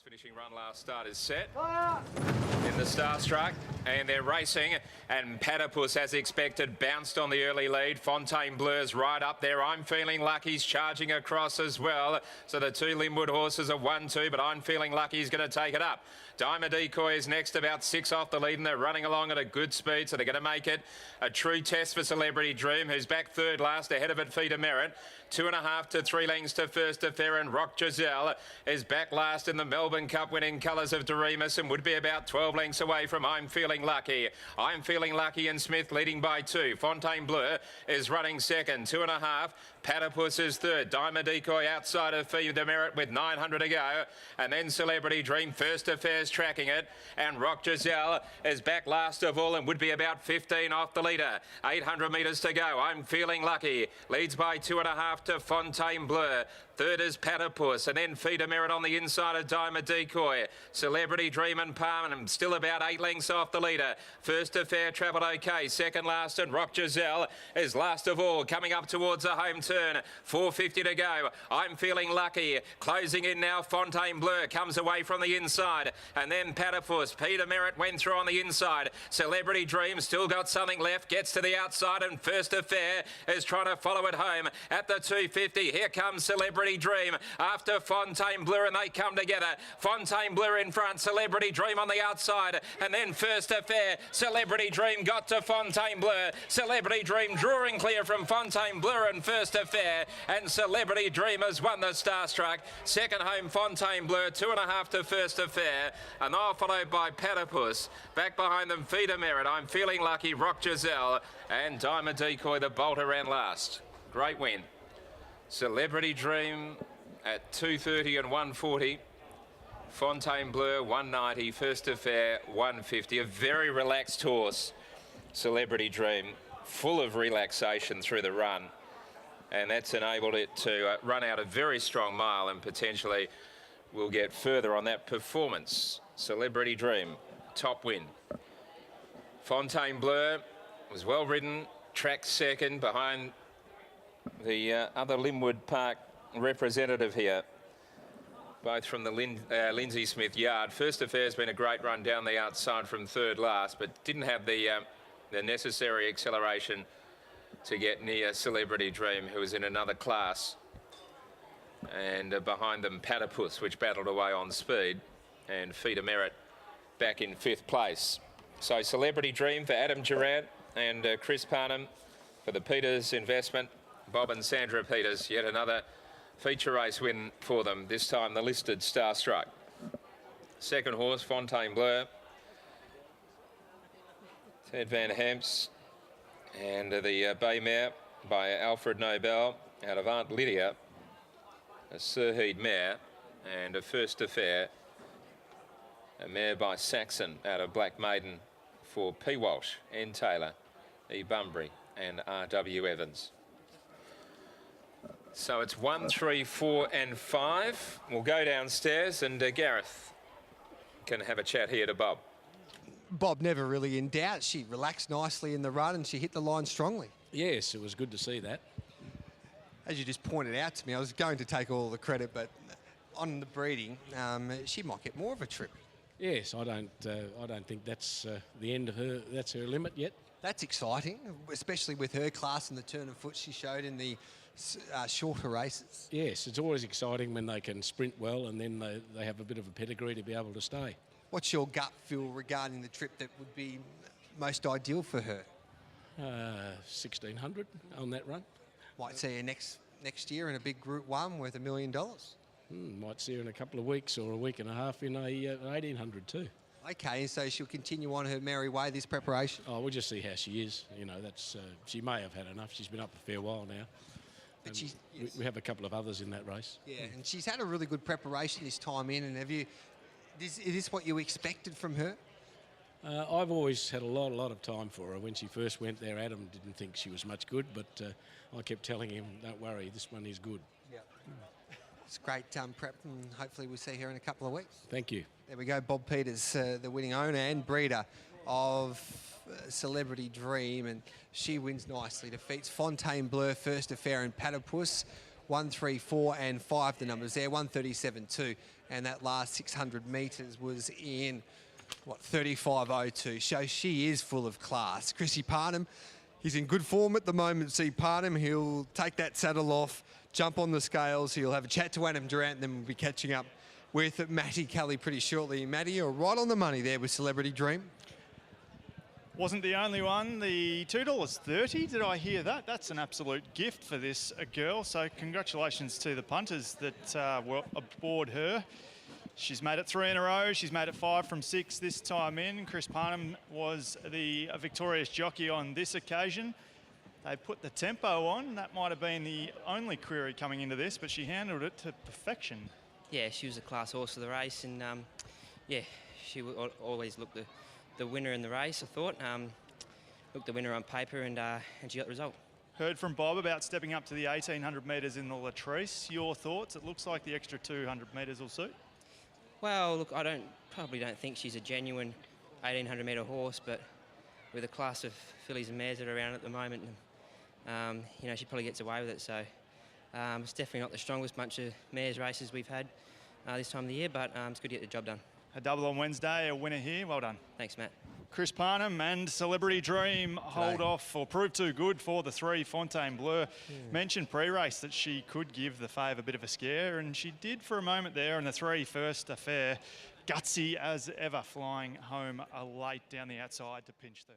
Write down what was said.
Last finishing run, last start is set in the Starstruck, and they're racing, and Platypus, as expected, bounced on the early lead. Fontainebleau's right up there. I'm Feeling Lucky's charging across as well. So the two Linwood horses are 1-2, but I'm Feeling Lucky's going to take it up. Diamond Decoy is next, about 6 off the lead, and they're running along at a good speed, so they're going to make it a true test for Celebrity Dream, who's back third last. Ahead of it, Feet of Merit. 2.5 to 3 lengths to First Affair, and Rock Giselle is back last in the Melbourne Cup, winning colours of Doremus, and would be about 12 lengths away from I'm Feeling Lucky. I'm Feeling Lucky and Smith leading by 2. Fontainebleau is running second, 2.5. Platypus is third. Diamond Decoy outside of Feet of Merit with 900 to go, and then Celebrity Dream. First Affairs tracking it, and Rock Giselle is back last of all and would be about 15 off the leader. 800 metres to go. I'm Feeling Lucky leads by 2.5 to Fontainebleau. Third is Platypus, and then Feet of Merit on the inside of Diamond Decoy. Celebrity Dream and Palm, still about 8 lengths off the leader. First Affair travelled okay. Second last, and Rock Giselle is last of all, coming up towards the home turn. 4.50 to go. I'm Feeling Lucky. Closing in now, Fontainebleau comes away from the inside, and then Platypus. Feet of Merit went through on the inside. Celebrity Dream still got something left, gets to the outside, and First Affair is trying to follow it home at the 2.50. Here comes Celebrity Dream after Fontainebleau, and they come together. Fontainebleau in front, Celebrity Dream on the outside, and then First Affair. Celebrity Dream got to Fontainebleau. Celebrity Dream drawing clear from Fontainebleau and First Affair, and Celebrity Dream has won the Starstruck. Second home Fontainebleau, 2.5 to First Affair, and they're followed by Platypus. Back behind them, Feet of Merit. I'm Feeling Lucky, Rock Giselle, and Diamond Decoy, the bolter, ran last. Great win. Celebrity Dream at 2.30 and 1.40. Fontainebleau 1.90. First Affair 1.50. A very relaxed horse, Celebrity Dream, full of relaxation through the run, and that's enabled it to run out a very strong mile, and potentially will get further on that performance. Celebrity Dream, top win. Fontainebleau was well ridden, tracked second behind the other Linwood Park representative here, both from the Lindsay Smith yard. First Affair's been a great run down the outside from third last, but didn't have the necessary acceleration to get near Celebrity Dream, who was in another class. And behind them, Platypus, which battled away on speed, and Feet of Merit back in 5th place. So Celebrity Dream for Adam Durant and Chris Parnham for the Peters investment. Bob and Sandra Peters, yet another feature race win for them, this time the listed Starstruck. Second horse, Fontainebleau. Ted Van Hemps, and the Bay Mare by Alfred Nobel out of Aunt Lydia. A Sirheed mare, and a First Affair, a mare by Saxon out of Black Maiden for P. Walsh, N. Taylor, E. Bunbury, and R.W. Evans. So it's 1, 3, 4 and 5. We'll go downstairs, and Gareth can have a chat here to Bob. Bob never really in doubt. She relaxed nicely in the run, and she hit the line strongly. Yes, it was good to see that. As you just pointed out to me, I was going to take all the credit, but on the breeding, she might get more of a trip. Yes, I don't think that's the end of her. That's her limit yet. That's exciting, especially with her class and the turn of foot she showed in the shorter races. Yes, it's always exciting when they can sprint well, and then they have a bit of a pedigree to be able to stay. What's your gut feel regarding the trip that would be most ideal for her? 1,600 on that run. Might see her next year in a big Group 1 worth $1 million. Might see her in a couple of weeks or a week and a half in an 1,800 too. Okay, so she'll continue on her merry way this preparation. Oh, we'll just see how she is. You know, that's she may have had enough. She's been up a fair while now. But we have a couple of others in that race. Yeah, and she's had a really good preparation this time in. And is this what you expected from her? I've always had a lot of time for her. When she first went there, Adam didn't think she was much good, but I kept telling him, don't worry, this one is good. Yeah. It's great prep, and hopefully we'll see her in a couple of weeks. Thank you. There we go, Bob Peters, the winning owner and breeder of Celebrity Dream, and she wins nicely. Defeats Fontainebleau, First Affair, and Platypus. 1, 3, 4 and 5, the numbers there, 1:37.2. And that last 600 metres was in, 35.02. So she is full of class. Chrissy Parnham, he's in good form at the moment. See Parnham, he'll take that saddle off, jump on the scales. He'll have a chat to Adam Durant, and then we'll be catching up with Matty Kelly pretty shortly. Matty, you're right on the money there with Celebrity Dream. Wasn't the only one. The $2.30, did I hear that? That's an absolute gift for this girl. So congratulations to the punters that were aboard her. She's made it 3 in a row. She's made it 5 from 6 this time in. Chris Parnham was the victorious jockey on this occasion. They put the tempo on. That might have been the only query coming into this, but she handled it to perfection. Yeah, she was a class horse of the race, and yeah, she always looked the winner in the race, I thought. Looked the winner on paper, and she got the result. Heard from Bob about stepping up to the 1,800 metres in the Latrice. Your thoughts? It looks like the extra 200 metres will suit. Well, look, I probably don't think she's a genuine 1,800 metre horse, but with the class of fillies and mares that are around at the moment, you know, she probably gets away with it. So it's definitely not the strongest bunch of mares races we've had this time of the year, but it's good to get the job done. A double on Wednesday, a winner here. Well done. Thanks, Matt. Chris Parnham and Celebrity Dream hold off or prove too good for the 3 Fontainebleau. Mentioned pre-race that she could give the fave a bit of a scare, and she did for a moment there. And the 3 First Affair, gutsy as ever, flying home late down the outside to pinch third.